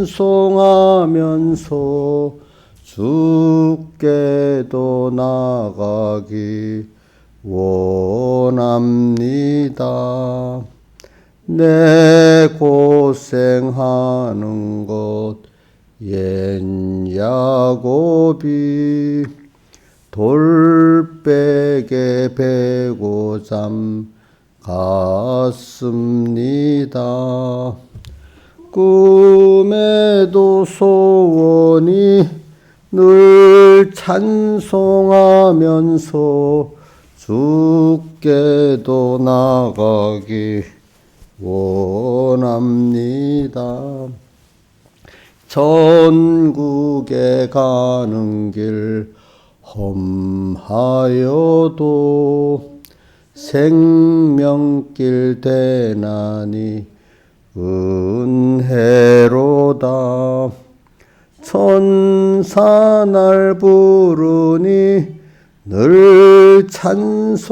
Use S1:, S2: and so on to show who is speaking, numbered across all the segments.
S1: 찬송하면서 주께도 나가기 원합니다. 내 고생하는 것 옛 야곱이 돌베개 베고 잠 갔습니다. 꿈에도 소원이 늘 찬송하면서 주께도 나가기 원합니다. 전국에 가는 길 험하여도 생명길 대나니 은혜로다. 천사 날 부르니 늘 찬송하면서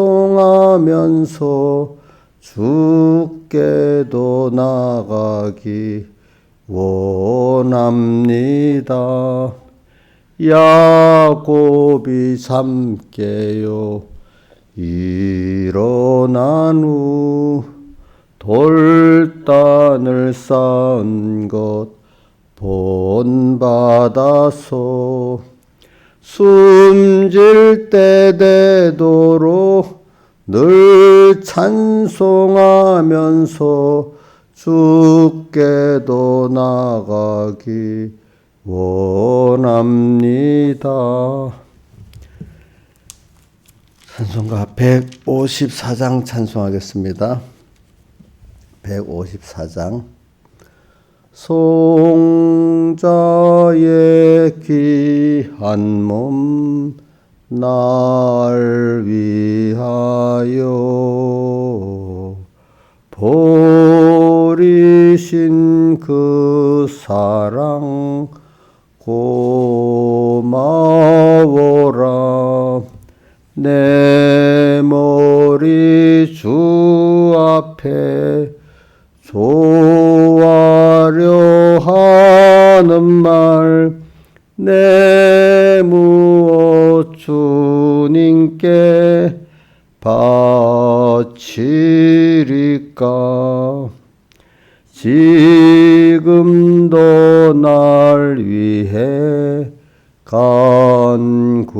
S1: 주께도 나가기 원합니다. 야곱이 잠 깨요 일어난 후 돌단을 쌓은 것 본받아서 숨질 때 되도록 늘 찬송하면서 주께도 나가기 원합니다. 찬송가 154장 찬송하겠습니다. 154장. 송자의 귀한 몸 날 위하여 버리신 그 사랑 고마워라. 내 머리 주 앞에 조아려 하는 말 내 무엇 주님께 바치리까. 지금도 날 위해 간구하심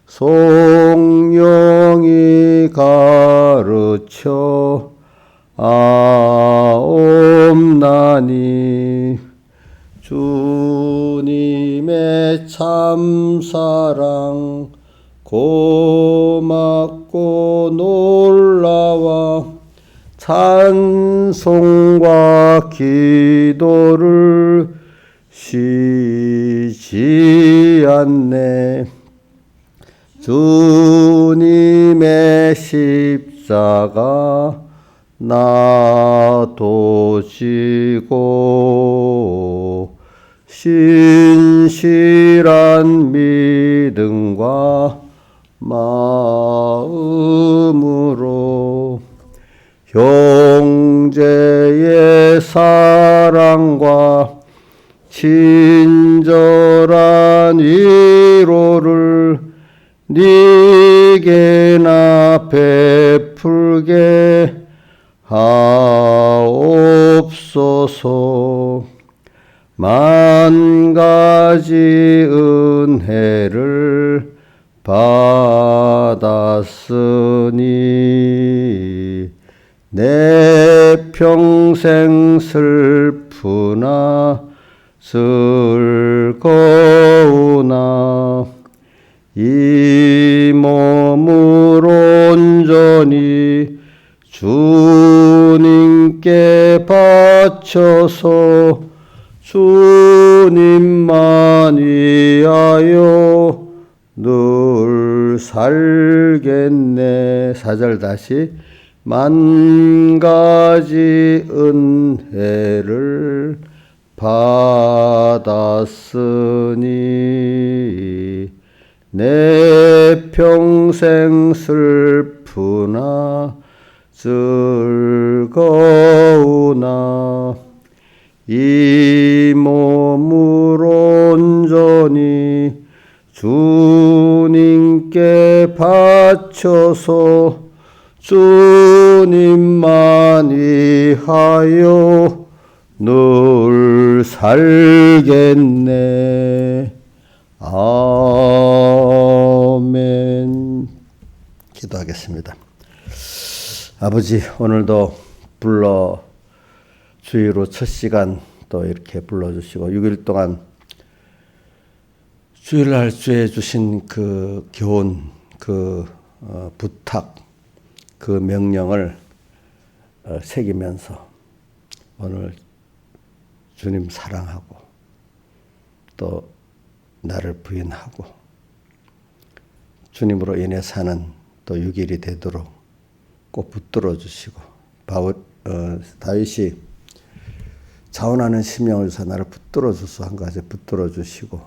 S1: 성령이 가르쳐 아옵나니. 주님의 참사랑 고맙고 놀라와 찬송과 기도를 쉬지 않네. 주님의 십자가 나도 지고 신실한 믿음과 마음으로 형제의 사랑과 친절한 위로를 네게나 베풀게 하옵소서. 만 가지 은혜를 받았으니 내 평생 슬프나 즐거우나 이 몸을 온전히 주님께 바쳐서 주님만 위하여 늘 살겠네. 4절 다시. 만 가지 은혜를 받았으니 내 평생 슬프나 즐거우나 이 몸을 온전히 주님께 바쳐서 주님만 위하여 늘 살겠네. 아멘. 기도하겠습니다. 아버지, 오늘도 주의로 첫 시간 또 이렇게 불러주시고 6일 동안 주일날 주에 주신 그 교훈, 부탁, 그 명령을 새기면서 오늘 주님 사랑하고 또 나를 부인하고 주님으로 인해 사는 또 6일이 되도록 꼭 붙들어 주시고 다윗이 자원하는 심령을 주사 나를 붙들어 주소 한 가지 붙들어 주시고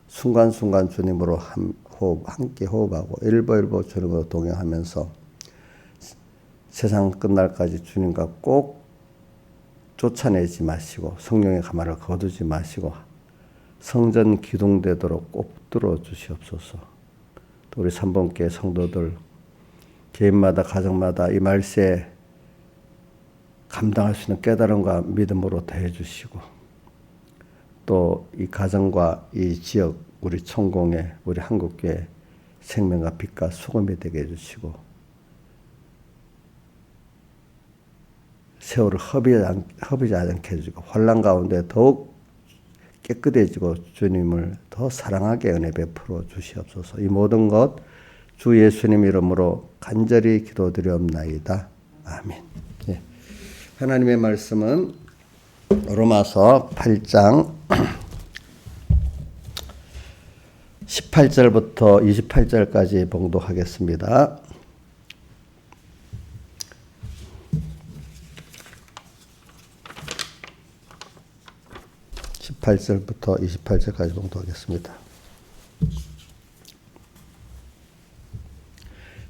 S1: 순간순간 주님으로 함께 호흡하고 일보일보 주님으로 동행하면서 세상 끝날까지 주님과 꼭 쫓아내지 마시고 성령의 가마를 거두지 마시고 성전 기둥되도록 꼭 붙들어 주시옵소서. 또 우리 삼봉교회 성도들 개인마다 가정마다 이 말세에 감당할 수 있는 깨달음과 믿음으로 더해 주시고 또 이 가정과 이 지역 우리 천공에 우리 한국교회 생명과 빛과 소금이 되게 해주시고 세월을 허비지 않게 해주고 환난 가운데 더욱 깨끗해지고 주님을 더 사랑하게 은혜 베풀어 주시옵소서. 이 모든 것 주 예수님 이름으로 간절히 기도드리옵나이다. 아멘. 예. 하나님의 말씀은 로마서 8장 18절부터 28절까지 봉독하겠습니다. (18절부터 28절까지) 봉독하겠습니다.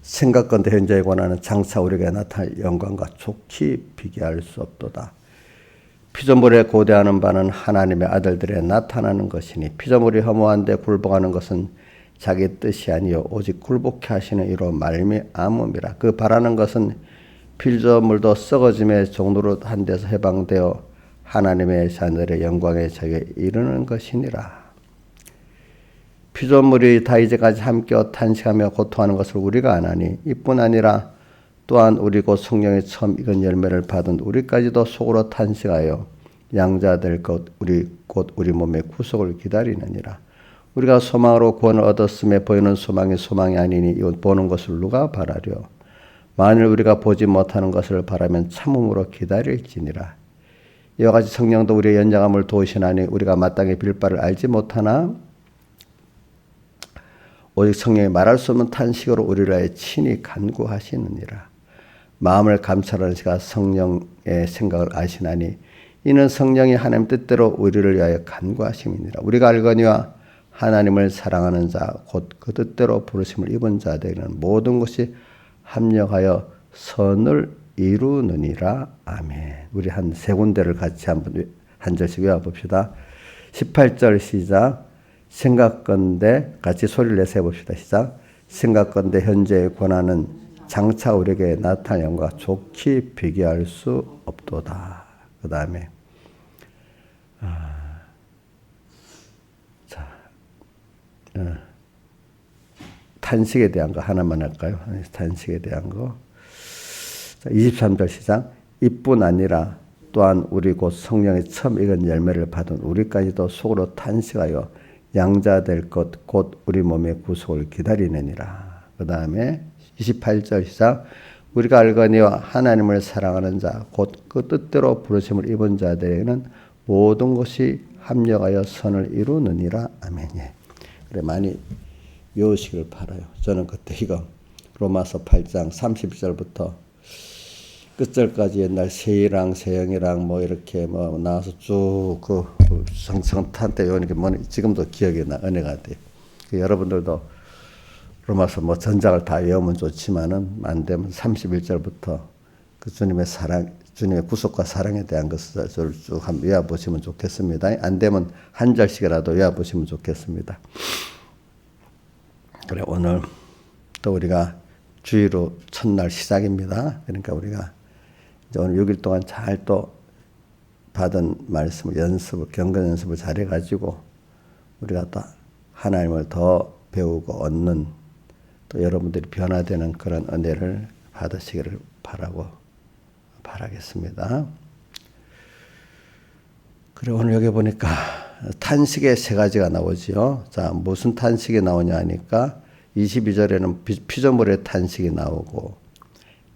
S1: 생각건대 현재에 관하는 장차 우리에게 나타날 영광과 좋게 비교할 수 없도다. 피조물에 고대하는 바는 하나님의 아들들에 나타나는 것이니 피조물이 허무한데 굴복하는 것은 자기 뜻이 아니요 오직 굴복케 하시는 이로 말미암음이라. 그 바라는 것은 피조물도 썩어짐의 종로로 한 데서 해방되어 하나님의 자녀들의 영광에 자기에 이르는 것이니라. 피조물이 다 이제까지 함께 탄식하며 고통하는 것을 우리가 아나니 이뿐 아니라 또한 우리 곧 성령의 처음 익은 열매를 받은 우리까지도 속으로 탄식하여 양자될 것 곧 우리 몸의 구속을 기다리느니라. 우리가 소망으로 구원을 얻었음에 보이는 소망이 소망이 아니니 이것 보는 것을 누가 바라려. 만일 우리가 보지 못하는 것을 바라면 참음으로 기다릴지니라. 이와 같이 성령도 우리의 연장함을 도우시나니 우리가 마땅히 빌 바를 알지 못하나 오직 성령이 말할 수 없는 탄식으로 우리를 위하여 친히 간구하시느니라. 마음을 감찰하는 이가 성령의 생각을 아시나니 이는 성령이 하나님 뜻대로 우리를 위하여 간구하심이니라. 우리가 알거니와 하나님을 사랑하는 자 곧 그 뜻대로 부르심을 입은 자들에게는 모든 것이 합력하여 선을 이루느니라. 아멘. 우리 한 세 군데를 같이 한 절씩 외워봅시다. 18절 시작. 생각건대 같이 소리를 내서 해봅시다. 시작. 생각건대 현재의 권한은 장차 우리에게 나타날 영과 좋게 비교할 수 없도다. 그 다음에 탄식에 대한 거 하나만 할까요? 탄식에 대한 거. 23절 시작. 이뿐 아니라 또한 우리 곧 성령의 처음 익은 열매를 받은 우리까지도 속으로 탄식하여 양자될 것 곧 우리 몸의 구속을 기다리느니라. 그 다음에 28절 시작. 우리가 알거니와 하나님을 사랑하는 자 곧 그 뜻대로 부르심을 입은 자들에게는 모든 것이 합력하여 선을 이루느니라. 아멘. 그래 많이 외우시길 바라요. 저는 그때 이거 로마서 8장 30절부터 끝절까지 옛날 세이랑 세영이랑 뭐 이렇게 뭐 나와서 쭉 그 성탄 때 외우는 게 뭐 지금도 기억이 나 은혜가 돼요. 여러분들도 로마서 뭐 전작을 다 외우면 좋지만은 안 되면 31절부터 그 주님의 사랑 주님의 구속과 사랑에 대한 것을 쭉 한번 외워보시면 좋겠습니다. 안 되면 한 절씩이라도 외워보시면 좋겠습니다. 그래, 오늘 또 우리가 주의로 첫날 시작입니다. 그러니까 우리가 이제 오늘 6일 동안 잘 또 받은 말씀을 경건 연습을 잘 해가지고 우리가 또 하나님을 더 배우고 얻는 또 여러분들이 변화되는 그런 은혜를 받으시기를 바라겠습니다. 그리고 오늘 여기 보니까 탄식의 세 가지가 나오지요. 자, 무슨 탄식이 나오냐 하니까 22절에는 피조물의 탄식이 나오고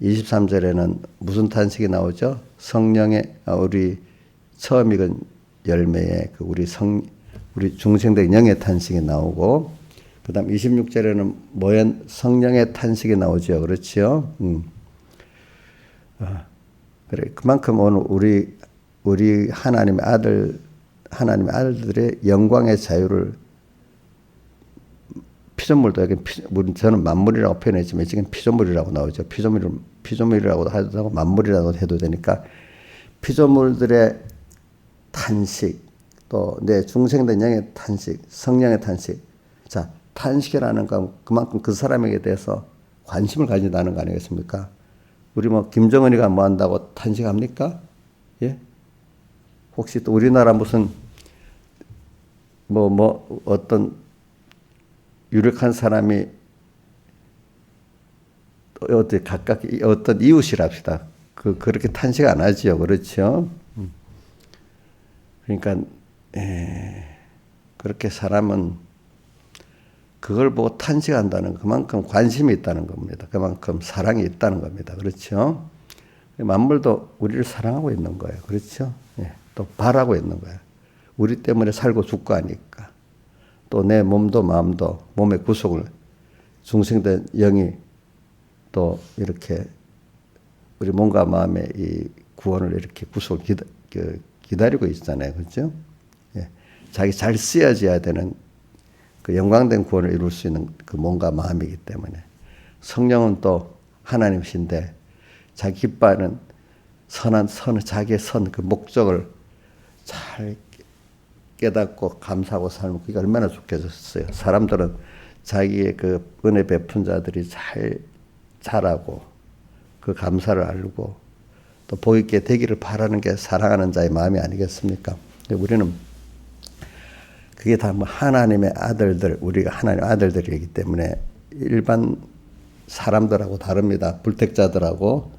S1: 23절에는 무슨 탄식이 나오죠? 성령의 우리 처음 익은 열매의 그 우리 중생된 영의 탄식이 나오고 그다음 26절에는 성령의 탄식이 나오죠. 그렇지요? 그래 그만큼 오늘 우리 하나님의 아들들의 영광의 자유를 피조물도 여기 저는 만물이라고 표현했지만 지금 피조물이라고 나오죠. 피조물이라고도 하고 만물이라고 해도 되니까 피조물들의 탄식 또 내 중생된 영의 탄식, 성령의 탄식. 자, 탄식이라는 건 그만큼 그 사람에게 대해서 관심을 가진다는 거 아니겠습니까? 우리 김정은이가 뭐 한다고 탄식합니까? 예? 혹시 또 우리나라 무슨 어떤 유력한 사람이 각각 어떤 이웃이랍시다. 그렇게 탄식 안 하지요. 그렇죠? 그러니까 그렇게 사람은 그걸 보고 탄식한다는 그만큼 관심이 있다는 겁니다. 그만큼 사랑이 있다는 겁니다. 그렇죠? 만물도 우리를 사랑하고 있는 거예요. 그렇죠? 예, 또 바라고 있는 거예요. 우리 때문에 살고 죽고 하니까. 또 내 몸도 마음도 몸의 구속을 중생된 영이 또 이렇게 우리 몸과 마음의 이 구원을 이렇게 구속을 기다리고 있잖아요. 그렇죠? 예, 자기 잘 쓰여져야 되는 그 영광된 구원을 이룰 수 있는 그 몸과 마음이기 때문에 성령은 또 하나님이신데 자기 기뻐하는 자기의 그 목적을 잘 깨닫고 감사하고 살면 그게 얼마나 좋겠어요. 사람들은 자기의 그 은혜 베푼 자들이 잘하고 그 감사를 알고 또 복 있게 되기를 바라는 게 사랑하는 자의 마음이 아니겠습니까? 우리는 그게 다 하나님의 아들들, 우리가 하나님의 아들들이기 때문에 일반 사람들하고 다릅니다. 불택자들하고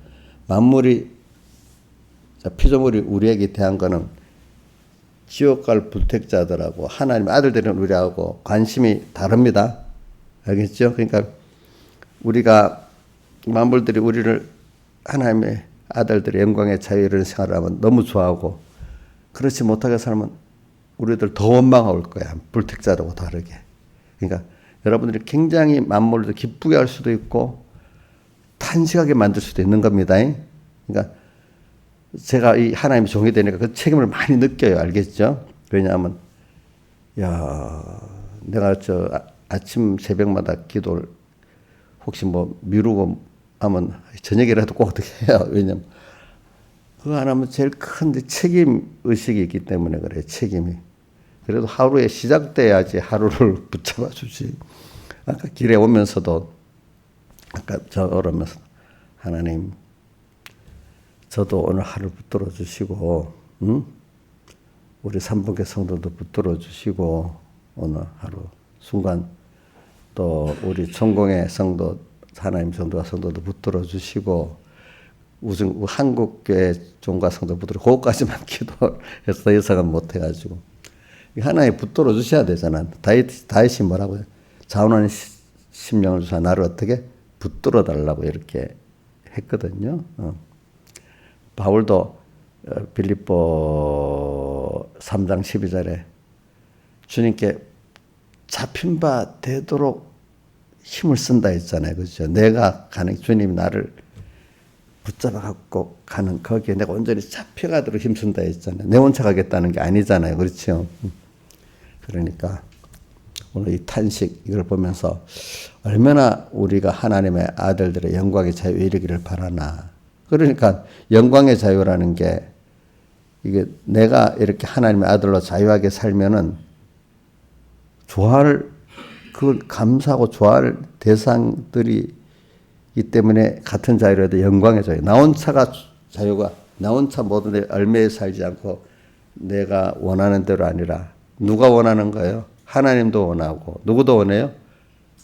S1: 피조물이 우리에게 대한 거는 지옥 갈 불택자들하고 하나님의 아들들은 우리하고 관심이 다릅니다. 알겠죠? 그러니까 우리가 만물들이 우리를 하나님의 아들들의 영광의 자유 이런 생활을 하면 너무 좋아하고 그렇지 못하게 살면 우리들 더 원망할 거야. 불택자라고 다르게. 그러니까 여러분들이 굉장히 만물을 기쁘게 할 수도 있고 탄식하게 만들 수도 있는 겁니다. 그러니까 제가 이 하나님의 종이 되니까 그 책임을 많이 느껴요. 알겠죠? 왜냐하면 내가 아침 새벽마다 기도를 혹시 미루고 하면 저녁이라도 꼭 어떻게 해요. 왜냐면 그거 안 하면 제일 큰 책임 의식이 있기 때문에 그래요. 책임이. 그래도 하루에 시작돼야지 하루를 붙잡아 주지. 아까 길에 오면서도 그러면서 하나님 저도 오늘 하루 붙들어 주시고 우리 삼분계 성도도 붙들어 주시고 오늘 하루 순간 또 우리 천공의 성도 하나님 성도도 붙들어 주시고 한국교회 종과 성도 붙들어 그것까지만 기도해서 더 이상은 못 해가지고 하나님 붙들어 주셔야 되잖아. 다윗이 뭐라고요? 자원하는 심령을 주사 나를 어떻게 붙들어 달라고 이렇게 했거든요. 바울도 빌립보 3장 12절에 주님께 잡힌 바 되도록 힘을 쓴다 했잖아요. 그렇죠? 내가 가는 주님이 나를 붙잡아 갖고 가는 거기에 내가 온전히 잡혀가도록 힘쓴다 했잖아요. 내 혼자 가겠다는 게 아니잖아요. 그렇죠? 그러니까 오늘 이 탄식 이걸 보면서 얼마나 우리가 하나님의 아들들의 영광의 자유에 이르기를 바라나 그러니까 영광의 자유라는 게 이게 내가 이렇게 하나님의 아들로 자유하게 살면은 좋아할 그걸 감사하고 좋아할 대상들이 이 때문에 같은 자유라도 영광의 자유. 나 혼자가 자유가 나 혼자 모든 데 얽매여 살지 않고 내가 원하는 대로 아니라 누가 원하는 거예요? 하나님도 원하고 누구도 원해요?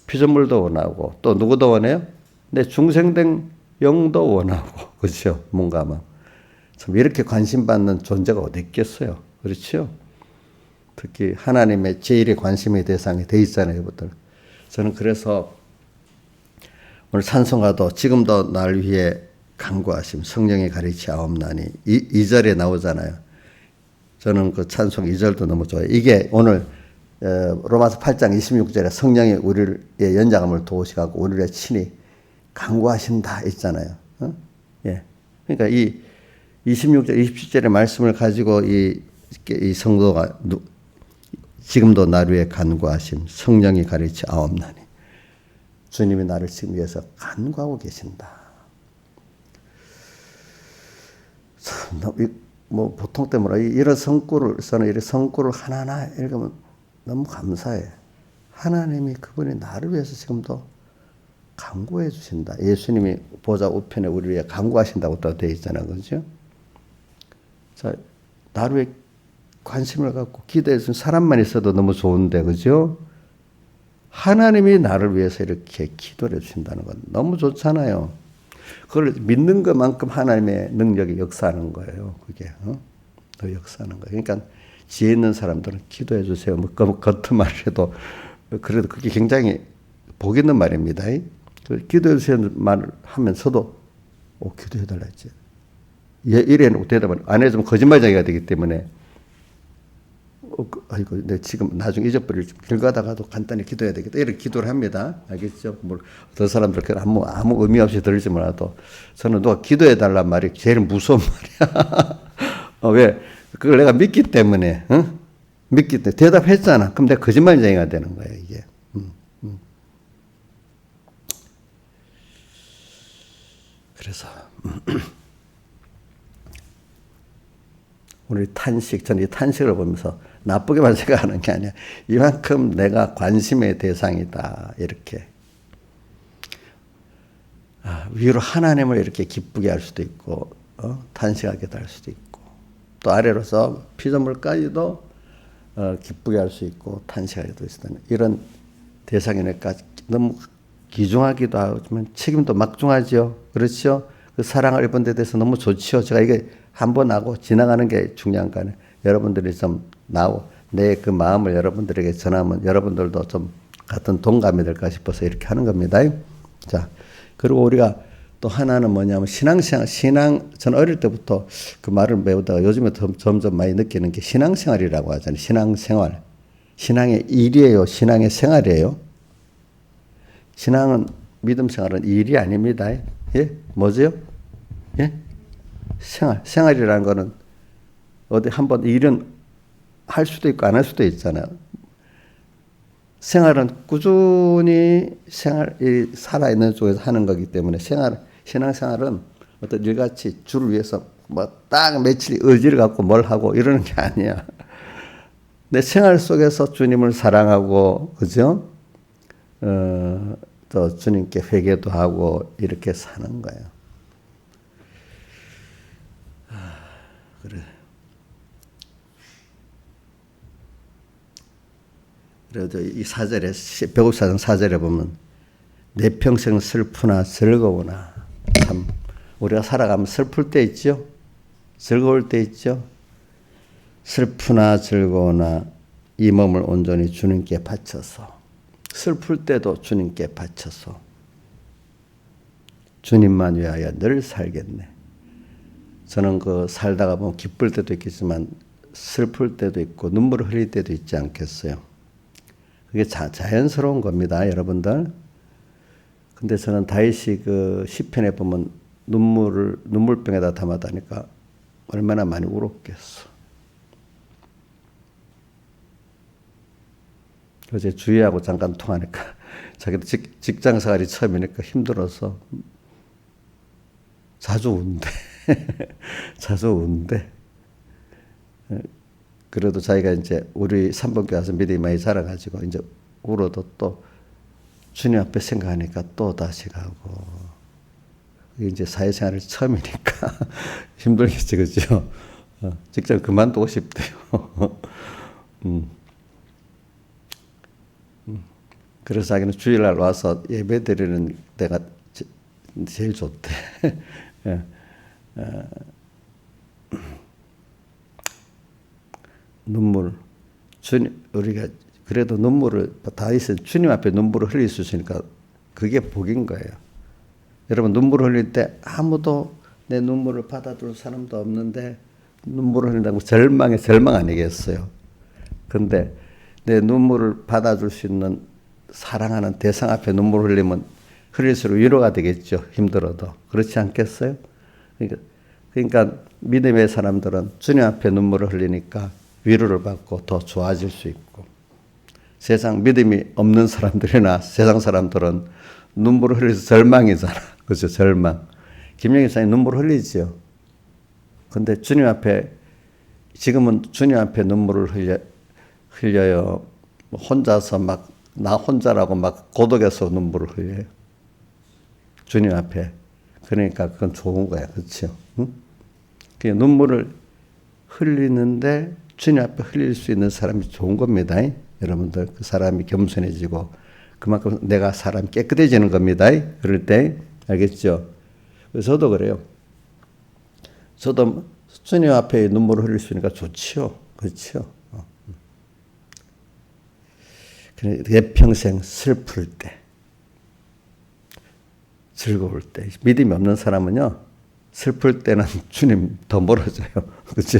S1: 피조물도 원하고 또 누구도 원해요? 내 중생된 영도 원하고 그렇죠? 뭔가 참 이렇게 관심받는 존재가 어디 있겠어요? 그렇죠? 특히 하나님의 제일의 관심의 대상이 돼 있잖아요, 여러분들. 저는 그래서 오늘 찬송가도 지금도 날 위해 간구하심 성령의 가르치옵나니 2절에 나오잖아요. 저는 그 찬송 2절도 너무 좋아요. 이게 오늘 로마서 8장 26절에 성령이 우리의 연장함을 도우시고 우리를 친히 간구하신다 있잖아요. 예. 그러니까 이 26절, 27절의 말씀을 가지고 이 성도가 지금도 나를 위해 간구하심 성령이 가르치옵나니 주님이 나를 지금 위해서 간구하고 계신다. 참, 뭐 보통 때 뭐라 이런 성구를 저는 이런 성구를 하나하나 읽으면 너무 감사해. 하나님이 그분이 나를 위해서 지금도 간구해 주신다. 예수님이 보좌 우편에 우리 위해 간구하신다고 또 되어 있잖아요, 그렇죠? 자, 나를 위해 관심을 갖고 기도해 주는 사람만 있어도 너무 좋은데, 그죠? 하나님이 나를 위해서 이렇게 기도를 해주신다는 건 너무 좋잖아요. 그걸 믿는 것만큼 하나님의 능력이 역사하는 거예요. 그게 더 역사하는 거예요. 그러니까 지혜 있는 사람들은 기도해 주세요. 뭐 겉은 말해도 그래도 그게 굉장히 복 있는 말입니다. 기도해 주세요 말을 하면서도 기도해 달라 했지. 이래는 대답을 안 해주면 거짓말쟁이가 되기 때문에 아이고, 내 지금 나중에 잊어버릴 길 가다가도 간단히 기도해야 되겠다. 이렇게 기도를 합니다. 알겠죠? 뭐, 어떤 사람들 아무 의미 없이 들을지 몰라도 저는 누가 기도해 달란 말이 제일 무서운 말이야. 왜? 그걸 내가 믿기 때문에, 믿기 때문에 대답했잖아. 그럼 내가 거짓말쟁이가 되는 거야, 이게. 그래서, 우리 저는 이 탄식을 보면서 나쁘게만 생각하는 게 아니야. 이만큼 내가 관심의 대상이다. 이렇게. 위로 하나님을 이렇게 기쁘게 할 수도 있고, 탄식하게 할 수도 있고, 또 아래로서 피조물까지도 기쁘게 할 수 있고, 탄식하게 할 수 있다는 이런 대상이니까 너무 귀중하기도 하지만 책임도 막중하죠. 그렇죠? 그 사랑을 입은 데 대해서 너무 좋죠. 제가 이게 한번 하고 지나가는 게 중요한 거 아니에요. 여러분들이 좀 나오고 내 그 마음을 여러분들에게 전하면 여러분들도 좀 같은 동감이 될까 싶어서 이렇게 하는 겁니다. 자, 그리고 우리가 또 하나는 뭐냐면 저는 어릴 때부터 그 말을 배우다가 요즘에 점점 많이 느끼는 게 신앙생활이라고 하잖아요. 신앙생활. 신앙의 일이에요. 신앙의 생활이에요. 신앙은 믿음 생활은 일이 아닙니다. 예? 뭐죠? 예? 생활이라는 거는 어디 한번 일은 할 수도 있고 안 할 수도 있잖아요. 생활은 꾸준히 살아있는 쪽에서 하는 거기 때문에 신앙생활은 어떤 일같이 주를 위해서 뭐 딱 며칠 의지를 갖고 뭘 하고 이러는 게 아니야. 내 생활 속에서 주님을 사랑하고, 그죠? 또 주님께 회개도 하고 이렇게 사는 거예요. 그래. 그래도 이 4절에, 배국사전 4절에 보면, 내 평생 슬프나 즐거우나, 참, 우리가 살아가면 슬플 때 있죠? 즐거울 때 있죠? 슬프나 즐거우나 이 몸을 온전히 주님께 바쳐서, 슬플 때도 주님께 바쳐서, 주님만 위하여 늘 살겠네. 저는 살다가 보면 기쁠 때도 있겠지만 슬플 때도 있고 눈물을 흘릴 때도 있지 않겠어요. 그게 자연스러운 겁니다, 여러분들. 근데 저는 다윗이 시편에 보면 눈물병에다 담아다니까 얼마나 많이 울었겠어. 어제 주희하고 잠깐 통하니까 자기도 직장 생활이 처음이니까 힘들어서 자주 운대. 자주 운대. 그래도 자기가 이제 우리 삼번교회 와서 믿음이 많이 자라가지고 이제 울어도 또 주님 앞에 생각하니까 또 다시 가고. 이제 사회생활을 처음이니까 힘들겠지, 그죠? 직장 그만두고 싶대요. 그래서 자기는 주일날 와서 예배 드리는 데가 제일 좋대. 예. 눈물. 우리가 그래도 눈물을, 다윗은 주님 앞에 눈물을 흘릴 수 있으니까 그게 복인 거예요. 여러분, 눈물을 흘릴 때 아무도 내 눈물을 받아줄 사람도 없는데 눈물을 흘린다고 절망의 절망 아니겠어요? 근데 내 눈물을 받아줄 수 있는 사랑하는 대상 앞에 눈물을 흘리면 흘릴수록 위로가 되겠죠. 힘들어도. 그렇지 않겠어요? 그러니까 믿음의 사람들은 주님 앞에 눈물을 흘리니까 위로를 받고 더 좋아질 수 있고, 세상 믿음이 없는 사람들이나 세상 사람들은 눈물을 흘려서 절망이잖아. 그렇죠? 절망. 김영희 사님 눈물 흘리죠. 근데 주님 앞에, 지금은 주님 앞에 눈물을 흘려요. 혼자서 막, 나 혼자라고 막 고독해서 눈물을 흘려요. 주님 앞에. 그러니까 그건 좋은 거야. 그렇죠? 응? 그 눈물을 흘리는데 주님 앞에 흘릴 수 있는 사람이 좋은 겁니다. 여러분들, 그 사람이 겸손해지고 그만큼 내가 사람이 깨끗해지는 겁니다. 그럴 때. 알겠죠? 저도 그래요. 저도 주님 앞에 눈물을 흘릴 수 있으니까 좋지요. 그렇죠? 내 평생 슬플 때, 즐거울 때, 믿음이 없는 사람은요, 슬플 때는 주님 더 멀어져요. 그렇죠?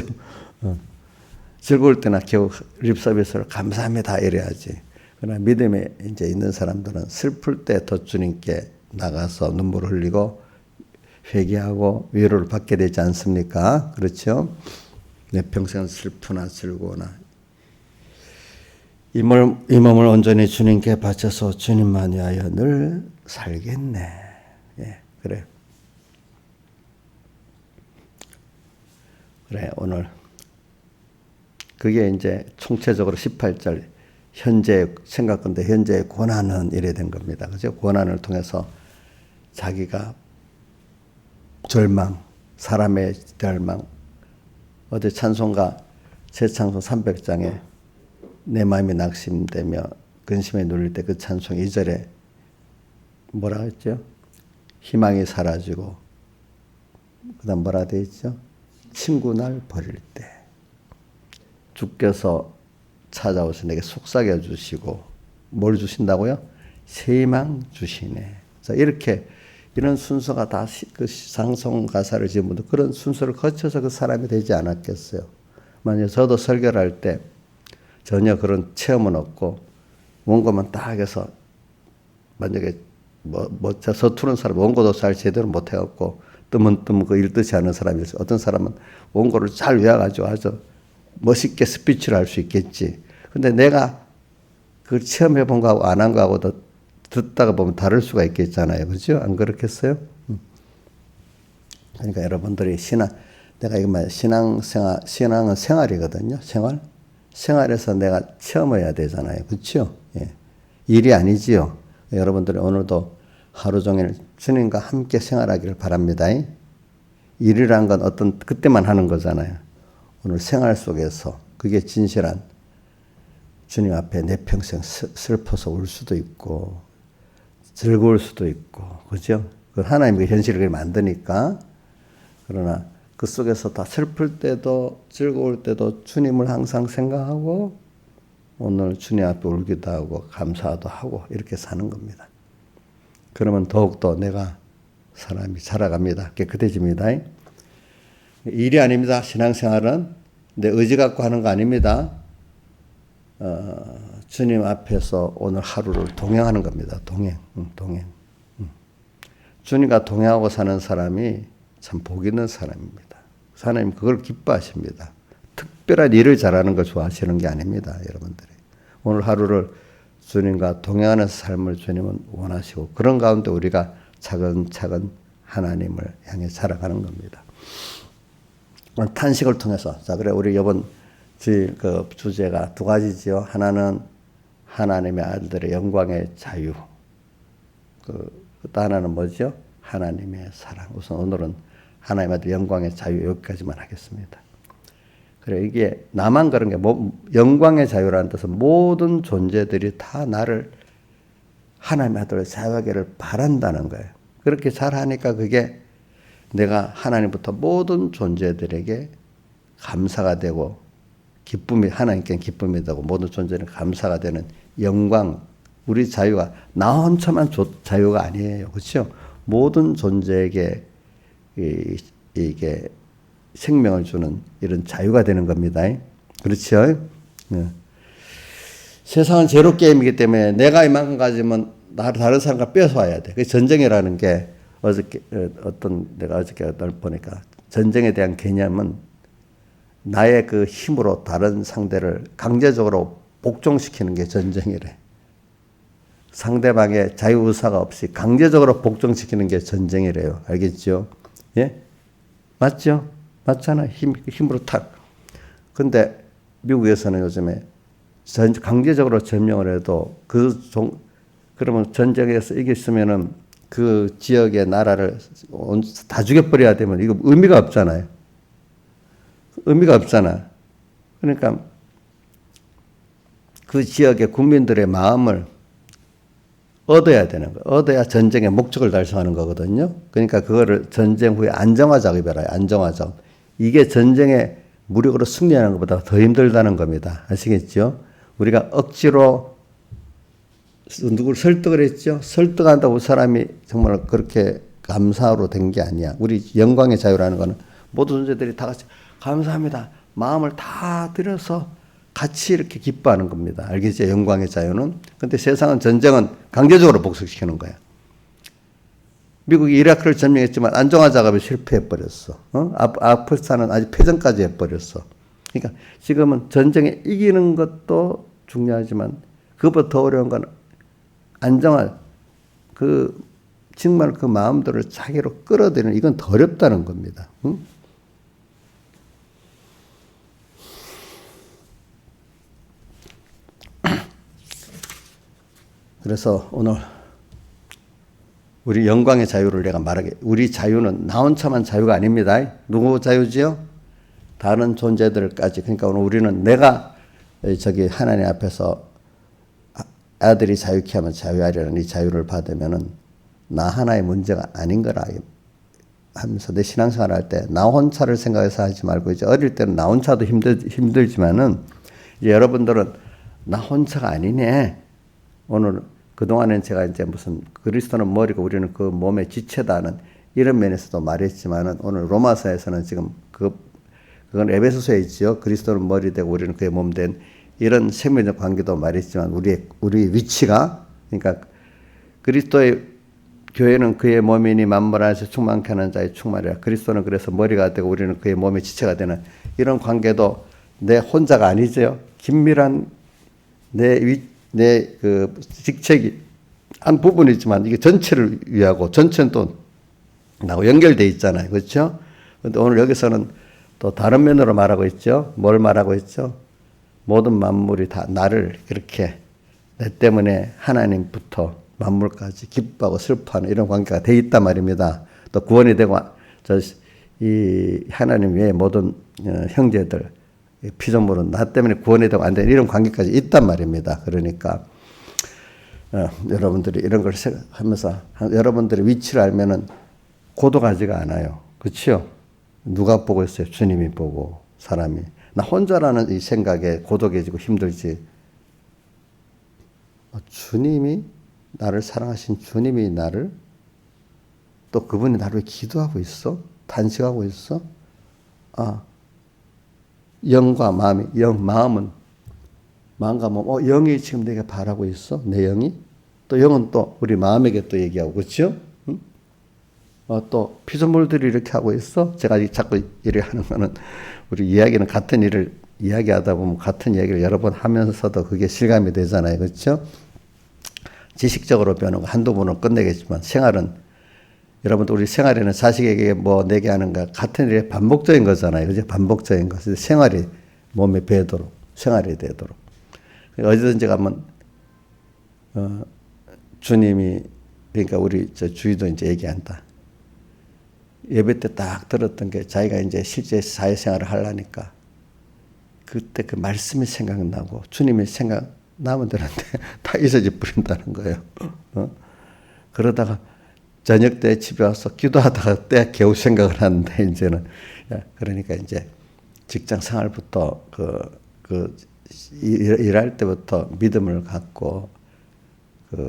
S1: 즐거울 때나 겨우 립서비스를 감사합니다 이래야지. 그러나 믿음에 이제 있는 사람들은 슬플 때 더 주님께 나가서 눈물을 흘리고 회개하고 위로를 받게 되지 않습니까? 그렇죠? 내 평생 슬프나 즐거우나 이 몸을 온전히 주님께 바쳐서 주님만 위하여 늘 살겠네. 예, 그래. 그래, 오늘 그게 이제 총체적으로 18절 현재 생각건데 현재의 고난은 이래 된 겁니다. 그죠? 고난을 통해서 자기가 절망, 사람의 절망. 어제 찬송가 재창송 300장에 내 마음이 낙심되며 근심에 눌릴 때 그 찬송 2절에 뭐라 했죠? 희망이 사라지고 그 다음 뭐라 되어 있죠? 친구 날 버릴 때 주께서 찾아오셔서 내게 속삭여 주시고 뭘 주신다고요? 새 희망 주시네. 자, 이렇게 이런 순서가 다 그 상송 가사를 지은 분들 그런 순서를 거쳐서 그 사람이 되지 않았겠어요. 만약 저도 설교를 할 때 전혀 그런 체험은 없고 원고만 딱 해서 만약에 서투른 사람 원고도 잘 제대로 못 해갖고 뜨문뜨문 그 읽듯이 하는 사람이 있어요. 어떤 사람은 원고를 잘 외워가지고 아주 멋있게 스피치를 할 수 있겠지. 근데 내가 그걸 체험해 본 거하고 안 한 거하고도 듣다가 보면 다를 수가 있겠잖아요. 그죠? 안 그렇겠어요? 그러니까 여러분들이 내가 이거 말 신앙은 생활이거든요. 생활에서 내가 체험해야 되잖아요. 그렇죠? 예. 일이 아니지요. 여러분들이 오늘도 하루 종일 주님과 함께 생활하기를 바랍니다. 일이란 건 어떤 그때만 하는 거잖아요. 오늘 생활 속에서 그게 진실한 주님 앞에 내 평생 슬퍼서 울 수도 있고 즐거울 수도 있고 그죠? 그 하나님의 현실을 만드니까. 그러나 그 속에서 다 슬플 때도 즐거울 때도 주님을 항상 생각하고 오늘 주님 앞에 울기도 하고 감사도 하고 이렇게 사는 겁니다. 그러면 더욱더 내가 사람이 자라갑니다. 깨끗해집니다. 일이 아닙니다. 신앙생활은 내 의지 갖고 하는 거 아닙니다. 주님 앞에서 오늘 하루를 동행하는 겁니다. 동행. 주님과 동행하고 사는 사람이 참 복 있는 사람입니다. 하나님 그걸 기뻐하십니다. 특별한 일을 잘하는 걸 좋아하시는 게 아닙니다. 여러분들이. 오늘 하루를 주님과 동행하는 삶을 주님은 원하시고 그런 가운데 우리가 차근차근 하나님을 향해 살아가는 겁니다. 탄식을 통해서 자 그래 우리 이번 그 주제가 두 가지지요. 하나는 하나님의 아들들의 영광의 자유. 또 하나는 뭐죠? 하나님의 사랑. 우선 오늘은 하나님의 아들 영광의 자유 여기까지만 하겠습니다. 그래 이게 나만 그런 게 영광의 자유라는 뜻은 모든 존재들이 다 나를 하나님의 아들을 자유하기를 바란다는 거예요. 그렇게 잘하니까 그게 내가 하나님부터 모든 존재들에게 감사가 되고 기쁨이 하나님께 기쁨이 되고 모든 존재는 감사가 되는 영광. 우리 자유가 나 혼자만 자유가 아니에요. 그렇죠? 모든 존재에게 이게 생명을 주는 이런 자유가 되는 겁니다. 그렇죠? 네. 세상은 제로 게임이기 때문에 내가 이만큼 가지면 다른 사람과 뺏어와야 돼. 그 전쟁이라는 게 내가 어저께 보니까 전쟁에 대한 개념은 나의 그 힘으로 다른 상대를 강제적으로 복종시키는 게 전쟁이래. 상대방의 자유의사가 없이 강제적으로 복종시키는 게 전쟁이래요. 알겠죠? 예? 맞죠? 맞잖아. 힘으로 탁. 근데 미국에서는 요즘에 강제적으로 점령을 해도 그러면 전쟁에서 이겼으면은 그 지역의 나라를 다 죽여버려야 되면 이거 의미가 없잖아요. 의미가 없잖아. 그러니까 그 지역의 국민들의 마음을 얻어야 되는 거예요. 얻어야 전쟁의 목적을 달성하는 거거든요. 그러니까 그거를 전쟁 후에 안정화 작업이라요. 안정화 작업. 이게 전쟁에 무력으로 승리하는 것보다 더 힘들다는 겁니다. 아시겠죠? 우리가 억지로 누구를 설득을 했죠? 설득한다고 사람이 정말 그렇게 감사로 된 게 아니야. 우리 영광의 자유라는 거는 모든 존재들이 다 같이 감사합니다. 마음을 다 들여서 같이 이렇게 기뻐하는 겁니다. 알겠죠? 영광의 자유는. 근데 세상은 전쟁은 강제적으로 복수시키는 거야. 미국이 이라크를 점령했지만 안정화 작업에 실패해버렸어. 아프리카는 아직 패전까지 해버렸어. 그러니까 지금은 전쟁에 이기는 것도 중요하지만 그것보다 더 어려운 건 안정화, 정말 그 마음들을 자기로 끌어들이는 이건 더 어렵다는 겁니다. 응? 그래서 오늘 우리 영광의 자유를 내가 말하게, 우리 자유는 나 혼자만 자유가 아닙니다. 누구 자유지요? 다른 존재들까지. 그러니까 오늘 우리는 내가 하나님 앞에서 아들이 자유케 하면 자유하려는 이 자유를 받으면은 나 하나의 문제가 아닌 거라 하면서 내 신앙생활 할 때 나 혼자를 생각해서 하지 말고 이제 어릴 때는 나 혼자도 힘들지만은 이제 여러분들은 나 혼자가 아니네. 오늘 그동안은 제가 이제 무슨 그리스도는 머리고 우리는 그 몸의 지체다는 이런 면에서도 말했지만은 오늘 로마서에서는 지금 그건 에베소서에 있죠. 그리스도는 머리 되고 우리는 그의 몸 된 이런 생명적 관계도 말했지만 우리의 위치가 그러니까 그리스도의 교회는 그의 몸이니 만물 안에서 충만케 하는 자의 충만이라. 그리스도는 그래서 머리가 되고 우리는 그의 몸의 지체가 되는 이런 관계도 내 혼자가 아니죠. 긴밀한 내 그 직책이 한 부분이지만 이게 전체를 위하고 전체는 또 나하고 연결되어 있잖아요. 그렇죠? 근데 오늘 여기서는 또 다른 면으로 말하고 있죠. 뭘 말하고 있죠? 모든 만물이 다 나를 이렇게 내 때문에 하나님부터 만물까지 기뻐하고 슬퍼하는 이런 관계가 돼 있단 말입니다. 또 구원이 되고 이 하나님 외에 모든 형제들 피조물은 나 때문에 구원이 되고 안 되는 이런 관계까지 있단 말입니다. 그러니까 여러분들이 이런 걸 하면서 여러분들의 위치를 알면은 고독하지가 않아요. 그렇죠? 누가 보고 있어요? 주님이 보고 사람이. 나 혼자라는 이 생각에 고독해지고 힘들지. 주님이 나를 사랑하신 주님이 나를 또 그분이 나를 기도하고 있어? 단식하고 있어? 영과 마음이 마음과 몸 영이 지금 내게 바라고 있어? 내 영이? 또 영은 또 우리 마음에게 또 얘기하고 그렇죠? 응? 또 피조물들이 이렇게 하고 있어? 제가 자꾸 이렇게 하는 거는 우리 이야기는 같은 일을 이야기하다 보면 같은 얘기를 여러 번 하면서도 그게 실감이 되잖아요. 그렇죠? 지식적으로 배우는 거 한두 번은 끝내겠지만 생활은 여러분도 우리 생활에는 자식에게 뭐 내게 하는 것 같은 일에 반복적인 거잖아요. 그죠? 반복적인 거. 생활이 몸에 배도록, 생활이 되도록. 어디든지 가면, 주님이, 그러니까 우리 저 주위도 이제 얘기한다. 예배 때 딱 들었던 게 자기가 이제 실제 사회생활을 하려니까 그때 그 말씀이 생각나고 주님이 생각나면 되는데 다 잊어져 버린다는 거예요. 그러다가 저녁 때 집에 와서 기도하다가 때 겨우 생각을 하는데 이제는 그러니까 이제 직장 생활부터 일할 때부터 믿음을 갖고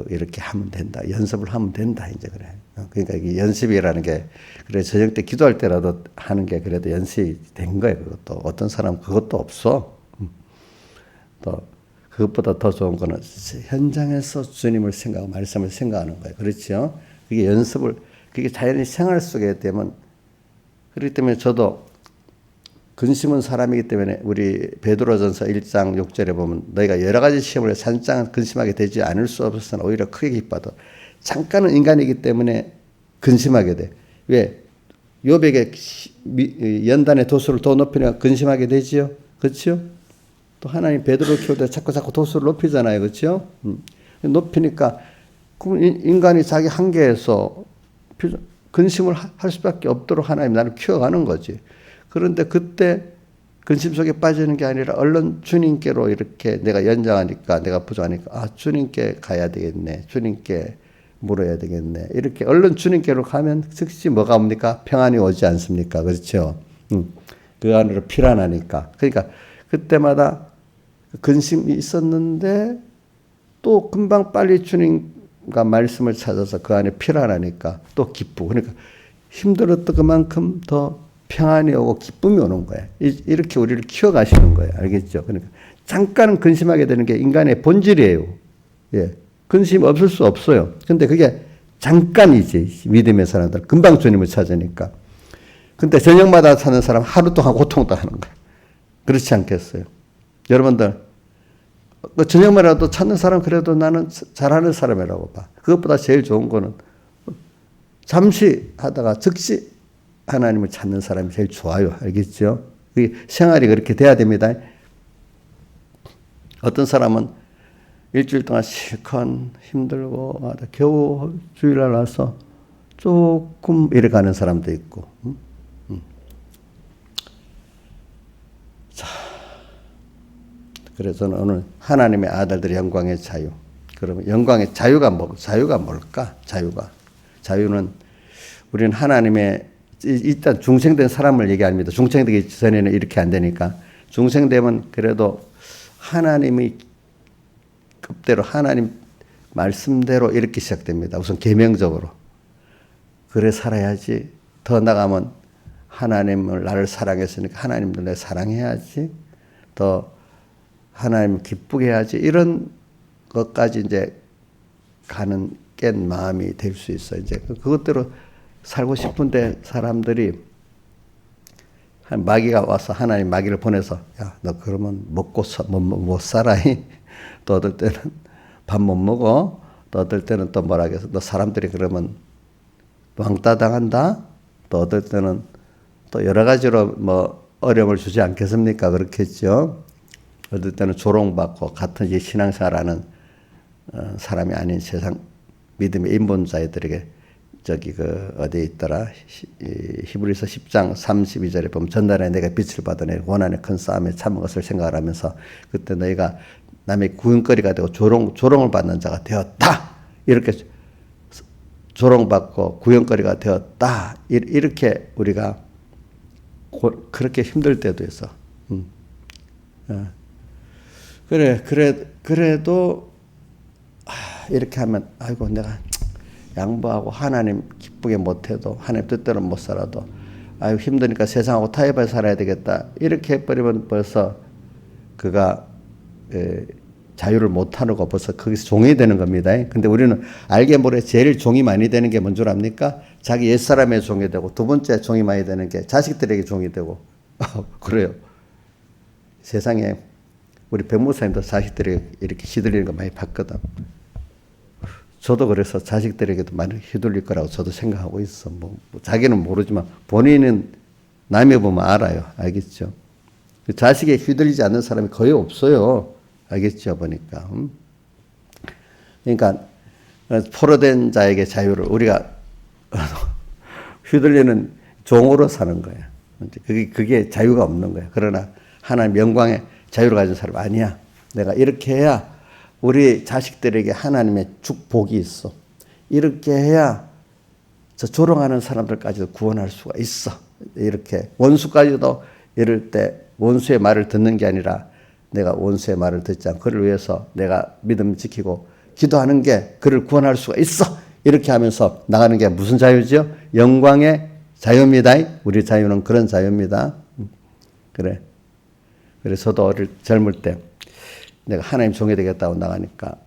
S1: 이렇게 하면 된다. 연습을 하면 된다. 이제 그래. 그러니까 이게 연습이라는 게 그래 저녁 때 기도할 때라도 하는 게 그래도 연습이 된 거예요. 그것도 어떤 사람 그것도 없어. 또 그것보다 더 좋은 거는 현장에서 주님을 생각하고 말씀을 생각하는 거예요. 그렇죠? 그게 연습을 그게 자연히 생활 속에 되면 그렇기 때문에 저도 근심은 사람이기 때문에 우리 베드로전서 1장 6절에 보면 너희가 여러 가지 시험을 산장은 근심하게 되지 않을 수 없었으나 오히려 크게 기뻐도 잠깐은 인간이기 때문에 근심하게 돼. 왜? 욥에게 연단의 도수를 더 높이니까 근심하게 되지요. 그렇죠? 또 하나님 베드로 키울 때 자꾸 도수를 높이잖아요. 그렇죠? 높이니까 그럼 인간이 자기 한계에서 근심을 할 수밖에 없도록 하나님 나를 키워가는 거지. 그런데 그때 근심 속에 빠지는 게 아니라 얼른 주님께로 이렇게 내가 연장하니까 내가 부족하니까 주님께 가야 되겠네. 주님께 물어야 되겠네. 이렇게 얼른 주님께로 가면 즉시 뭐가 옵니까? 평안이 오지 않습니까? 그렇죠? 그 안으로 피란하니까. 그러니까 그때마다 근심이 있었는데 또 금방 빨리 주님과 말씀을 찾아서 그 안에 피란하니까 또 기쁘고 그러니까 힘들었던 그만큼 더 평안이 오고 기쁨이 오는 거예요. 이렇게 우리를 키워가시는 거예요. 알겠죠? 그러니까 잠깐은 근심하게 되는 게 인간의 본질이에요. 예. 근심 없을 수 없어요. 근데 그게 잠깐이지. 믿음의 사람들. 금방 주님을 찾으니까. 근데 저녁마다 사는 사람 하루 동안 고통당하는 거예요. 그렇지 않겠어요? 여러분들 저녁마다도 찾는 사람 그래도 나는 잘하는 사람이라고 봐. 그것보다 제일 좋은 거는 잠시 하다가 즉시 하나님을 찾는 사람이 제일 좋아요. 알겠죠? 생활이 그렇게 돼야 됩니다. 어떤 사람은 일주일 동안 실컷 힘들고 겨우 주일날 와서 조금 이래 가는 사람도 있고. 자, 그래서 저는 오늘 하나님의 아들들의 영광의 자유. 그러면 영광의 자유가 뭘까? 자유는 우리는 하나님의 일단 중생된 사람을 얘기합니다. 중생되기 전에는 이렇게 안 되니까. 중생되면 그래도 하나님의 급대로 하나님 말씀대로 이렇게 시작됩니다. 우선 계명적으로. 그래 살아야지. 더 나가면 하나님을 나를 사랑했으니까 하나님도 내 사랑해야지. 더 하나님 기쁘게 해야지. 이런 것까지 이제 가는 깬 마음이 될 수 있어. 이제 그것대로 살고 싶은데 사람들이 마귀가 와서 하나님 마귀를 보내서 야, 너 그러면 먹고 못 살아이? 또 어떨 때는 밥 못 먹어? 또 어떨 때는 또 뭐라 해서 너 사람들이 그러면 왕따 당한다? 또 어떨 때는 또 여러 가지로 뭐 어려움을 주지 않겠습니까? 그렇겠죠. 어떨 때는 조롱받고 같은 이제 신앙생활하는 사람이 아닌 세상 믿음의 인본자들에게 어디에 있더라? 히브리서 10장 32절에 보면 전날에 내가 빛을 받아내 고난의 큰 싸움에 참은 것을 생각하면서 그때 너희가 남의 구용거리가 되고 조롱을 받는 자가 되었다. 이렇게 조롱받고 구용거리가 되었다. 이렇게 우리가 그렇게 힘들 때도 있어. 그래도 이렇게 하면 아이고 내가 양보하고 하나님 기쁘게 못해도 하나님 뜻대로 못 살아도 아유 힘드니까 세상하고 타협해 살아야 되겠다 이렇게 해버리면 벌써 그가 자유를 못하고 벌써 거기서 종이 되는 겁니다. 근데 우리는 알게 모르게 제일 종이 많이 되는 게 뭔 줄 압니까? 자기 옛사람의 종이 되고 두 번째 종이 많이 되는 게 자식들에게 종이 되고 그래요. 세상에 우리 백목사님도 자식들이 이렇게 시들리는 거 많이 봤거든. 저도 그래서 자식들에게도 많이 휘둘릴 거라고 저도 생각하고 있어. 자기는 모르지만 본인은 남이 보면 알아요. 알겠죠? 자식에 휘둘리지 않는 사람이 거의 없어요. 알겠죠? 보니까. 그러니까 포로된 자에게 자유를 우리가 휘둘리는 종으로 사는 거야. 그게 자유가 없는 거야. 그러나 하나님 영광의 자유를 가진 사람 아니야. 내가 이렇게 해야 우리 자식들에게 하나님의 축복이 있어. 이렇게 해야 저 조롱하는 사람들까지도 구원할 수가 있어. 이렇게 원수까지도 이럴 때 원수의 말을 듣는 게 아니라 내가 원수의 말을 듣지 않고 그를 위해서 내가 믿음 지키고 기도하는 게 그를 구원할 수가 있어. 이렇게 하면서 나가는 게 무슨 자유죠? 영광의 자유입니다. 우리 자유는 그런 자유입니다. 그래. 그래서 저도 젊을 때 내가 하나님 종이 되겠다고 나가니까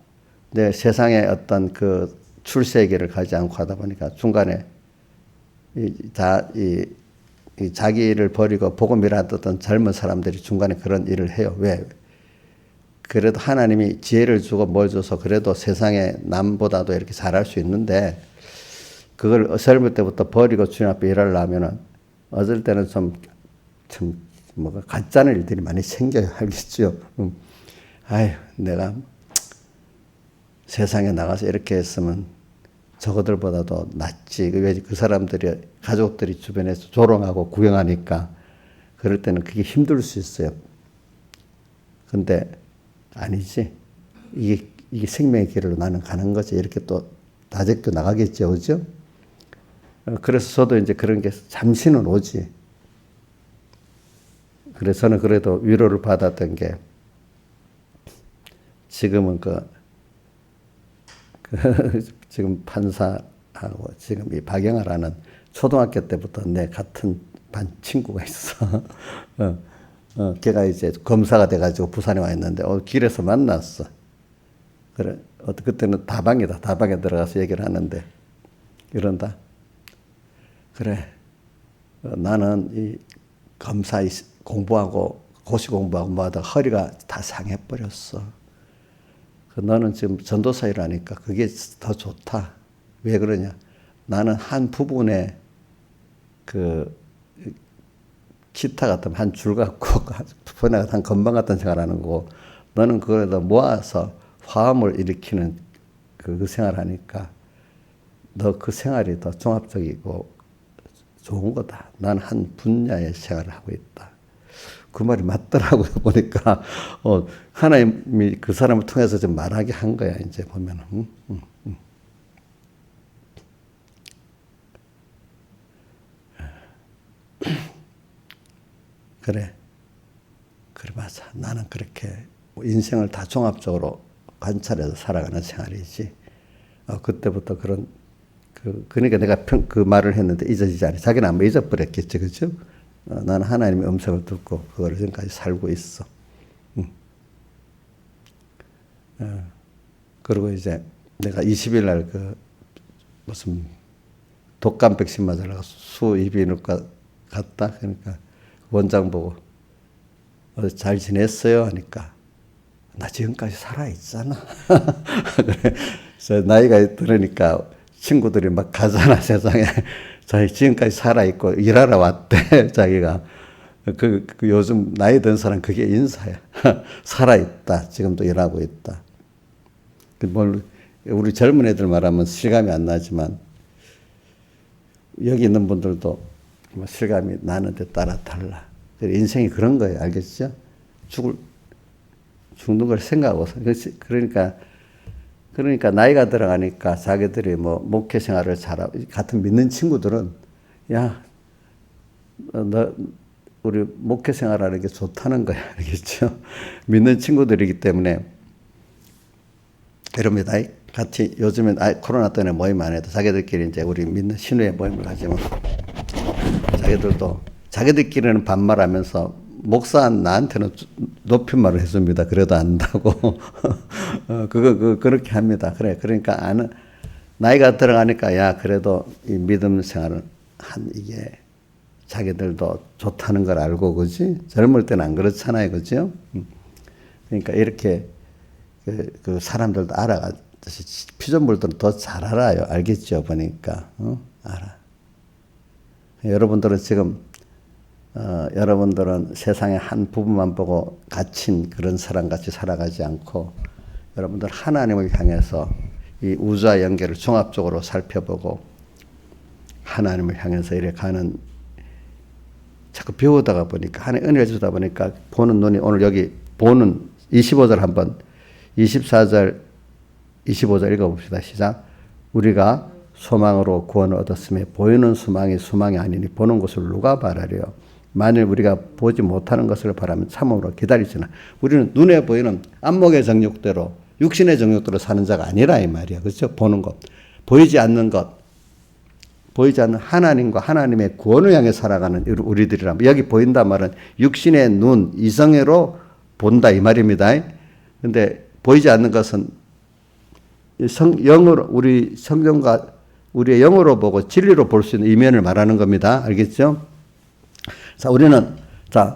S1: 내 세상에 어떤 그 출세의 길을 가지 않고 하다 보니까 중간에 자기를 버리고 복음이라던 젊은 사람들이 중간에 그런 일을 해요. 왜? 그래도 하나님이 지혜를 주고 뭘 줘서 그래도 세상에 남보다도 이렇게 잘할 수 있는데 그걸 젊을 때부터 버리고 주님 앞에 일하려면은 어쩔 때는 좀 뭐가 가짜는 일들이 많이 생겨요. 알겠죠? 아유, 내가 세상에 나가서 이렇게 했으면 저거들보다도 낫지. 왜 그 사람들이, 가족들이 주변에서 조롱하고 구경하니까 그럴 때는 그게 힘들 수 있어요. 근데 아니지. 이게 생명의 길로 나는 가는 거지. 이렇게 또 다적도 나가겠죠. 그죠? 그래서 저도 이제 그런 게 잠시는 오지. 그래서 저는 그래도 위로를 받았던 게 지금은 지금 판사하고 지금 이 박영아라는 초등학교 때부터 내 같은 반 친구가 있어. 걔가 이제 검사가 돼가지고 부산에 와 있는데 길에서 만났어. 그래, 그때는 다방이다. 다방에 들어가서 얘기를 하는데 이런다. 그래, 나는 이 검사 공부하고 고시 공부하고 뭐하다 허리가 다 상해버렸어. 너는 지금 전도사 일하니까 그게 더 좋다. 왜 그러냐? 나는 한 부분에 그 기타 같은 한 줄 갖고 폰에 한 건방 같은 생활하는 거고 너는 그거에다 모아서 화음을 일으키는 그 생활하니까 너 그 생활이 더 종합적이고 좋은 거다. 나는 한 분야의 생활을 하고 있다. 그 말이 맞더라고요. 보니까 하나님이 그 사람을 통해서 좀 말하게 한 거야. 이제 보면은. 그래 맞아. 나는 그렇게 인생을 다 종합적으로 관찰해서 살아가는 생활이지. 그때부터 그러니까 내가 그 말을 했는데 잊어지지 않아. 자기는 아마 잊어버렸겠지, 그죠? 나는 하나님의 음성을 듣고 그걸 지금까지 살고 있어. 그리고 이제 내가 20일 날 무슨 독감 백신 맞으려고 수이비인후과 갔다. 그러니까 원장 보고 잘 지냈어요? 하니까 나 지금까지 살아있잖아. 그래서 나이가 들으니까 친구들이 막 가잖아, 세상에. 자기 지금까지 살아있고 일하러 왔대, 자기가. 요즘 나이 든 사람 그게 인사야. 살아있다. 지금도 일하고 있다. 우리 젊은 애들 말하면 실감이 안 나지만 여기 있는 분들도 실감이 나는데 따라 달라. 인생이 그런 거예요. 알겠죠? 죽는 걸 생각하고. 그러니까 나이가 들어가니까 자기들이 목회 생활을 잘하고, 같은 믿는 친구들은, 야, 우리 목회 생활하는 게 좋다는 거야. 알겠죠? 믿는 친구들이기 때문에, 이럽니다. 같이 요즘엔 코로나 때문에 모임 안 해도 자기들끼리 이제 우리 믿는 신우의 모임을 가지면 자기들끼리는 반말하면서 목사 나한테는 높임말을 해줍니다. 그래도 안다고. 그렇게 합니다. 그래. 그러니까 나이가 들어가니까, 야, 그래도 이 믿음 생활은 이게 자기들도 좋다는 걸 알고, 그지? 젊을 때는 안 그렇잖아요. 그죠? 그러니까 이렇게 그 사람들도 피조물들은 더 잘 알아요. 알겠죠? 보니까. 알아. 여러분들은 지금 여러분들은 세상의 한 부분만 보고 갇힌 그런 사람같이 살아가지 않고 여러분들 하나님을 향해서 이 우주와 연계를 종합적으로 살펴보고 하나님을 향해서 이렇게 가는 자꾸 배우다가 보니까 하나님 은혜를 주다 보니까 보는 눈이 오늘 여기 보는 25절 한번 24절 25절 읽어봅시다. 시작. 우리가 소망으로 구원을 얻었으며 보이는 소망이 아니니 보는 것을 누가 바라려. 만일 우리가 보지 못하는 것을 바라면 참으로 기다리시나. 우리는 눈에 보이는 안목의 정욕대로 육신의 정욕대로 사는 자가 아니라 이 말이야. 그렇죠? 보는 것. 보이지 않는 것. 보이지 않는 하나님과 하나님의 구원을 향해 살아가는 우리들이라면 여기 보인다 말은 육신의 눈, 이성애로 본다 이 말입니다. 근데 보이지 않는 것은 영으로 우리 성경과 우리의 영으로 보고 진리로 볼 수 있는 이면을 말하는 겁니다. 알겠죠? 자, 우리는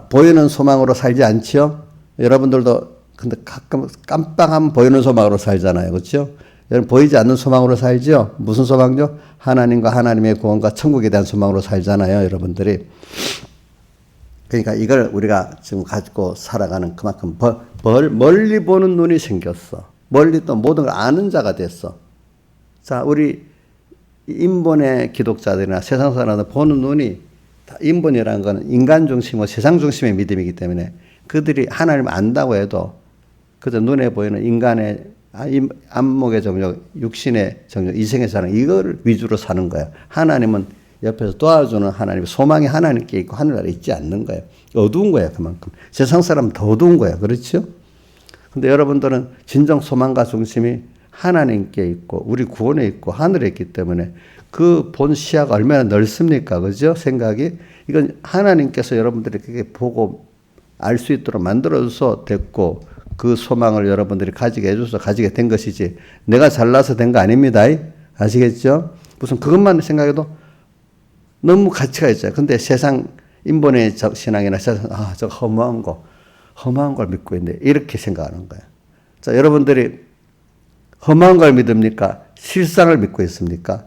S1: 보이는 소망으로 살지 않지요? 여러분들도 근데 가끔 깜빡하면 보이는 소망으로 살잖아요. 그렇죠? 여러분 보이지 않는 소망으로 살죠? 무슨 소망요? 하나님과 하나님의 구원과 천국에 대한 소망으로 살잖아요. 여러분들이. 그러니까 이걸 우리가 지금 가지고 살아가는 그만큼 멀리 보는 눈이 생겼어. 멀리 또 모든 걸 아는 자가 됐어. 자, 우리 인본의 기독자들이나 세상 사람들 보는 눈이 인본이라는 것은 인간 중심이고 세상 중심의 믿음이기 때문에 그들이 하나님을 안다고 해도 그저 눈에 보이는 인간의 안목의 정욕, 육신의 정욕, 이생의 사랑 이걸 위주로 사는 거야. 하나님은 옆에서 도와주는 하나님, 소망이 하나님께 있고 하늘나라에 있지 않는 거예요. 어두운 거야 그만큼. 세상 사람은 더 어두운 거야. 그렇죠? 근데 여러분들은 진정 소망과 중심이 하나님께 있고 우리 구원에 있고 하늘에 있기 때문에 그 본 시야가 얼마나 넓습니까? 그죠? 생각이. 이건 하나님께서 여러분들에게 보고 알 수 있도록 만들어줘서 됐고 그 소망을 여러분들이 가지게 해줘서 가지게 된 것이지 내가 잘나서 된 거 아닙니다. 아시겠죠? 무슨 그것만 생각해도 너무 가치가 있어요. 근데 세상 인본의 신앙이나 세상 저 허무한 걸 믿고 있네. 이렇게 생각하는 거예요. 자, 여러분들이 허무한 걸 믿습니까? 실상을 믿고 있습니까?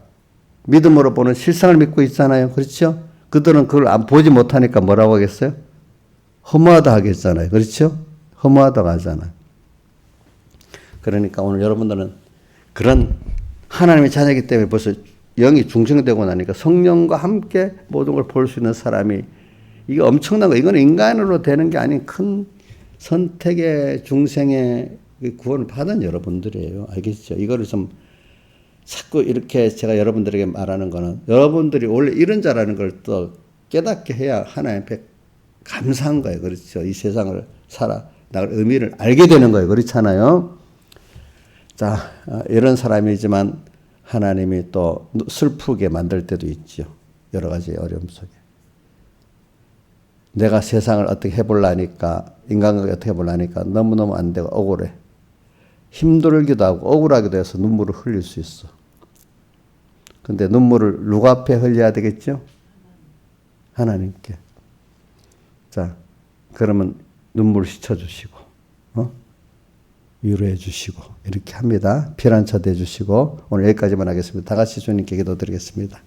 S1: 믿음으로 보는 실상을 믿고 있잖아요. 그렇죠? 그들은 그걸 보지 못하니까 뭐라고 하겠어요? 허무하다 하겠잖아요. 그렇죠? 허무하다고 하잖아요. 그러니까 오늘 여러분들은 그런 하나님의 자녀이기 때문에 벌써 영이 중생되고 나니까 성령과 함께 모든 걸 볼 수 있는 사람이 이게 엄청난 거. 이거는 인간으로 되는 게 아닌 큰 선택의 중생의 구원을 받은 여러분들이에요. 알겠죠? 이거를 좀 자꾸 이렇게 제가 여러분들에게 말하는 거는 여러분들이 원래 이런 자라는 걸 또 깨닫게 해야 하나님 앞에 감사한 거예요. 그렇죠? 이 세상을 나갈 의미를 알게 되는 거예요. 그렇잖아요? 자, 이런 사람이지만 하나님이 또 슬프게 만들 때도 있죠. 여러 가지 어려움 속에. 내가 세상을 어떻게 해보려니까, 인간관계 어떻게 해보려니까 너무너무 안 되고 억울해. 힘들기도 하고 억울하기도 해서 눈물을 흘릴 수 있어. 근데 눈물을 누구 앞에 흘려야 되겠죠? 하나님께. 자, 그러면 눈물 씻어주시고, 위로해 주시고, 이렇게 합니다. 피난처 대주시고, 오늘 여기까지만 하겠습니다. 다 같이 주님께 기도드리겠습니다.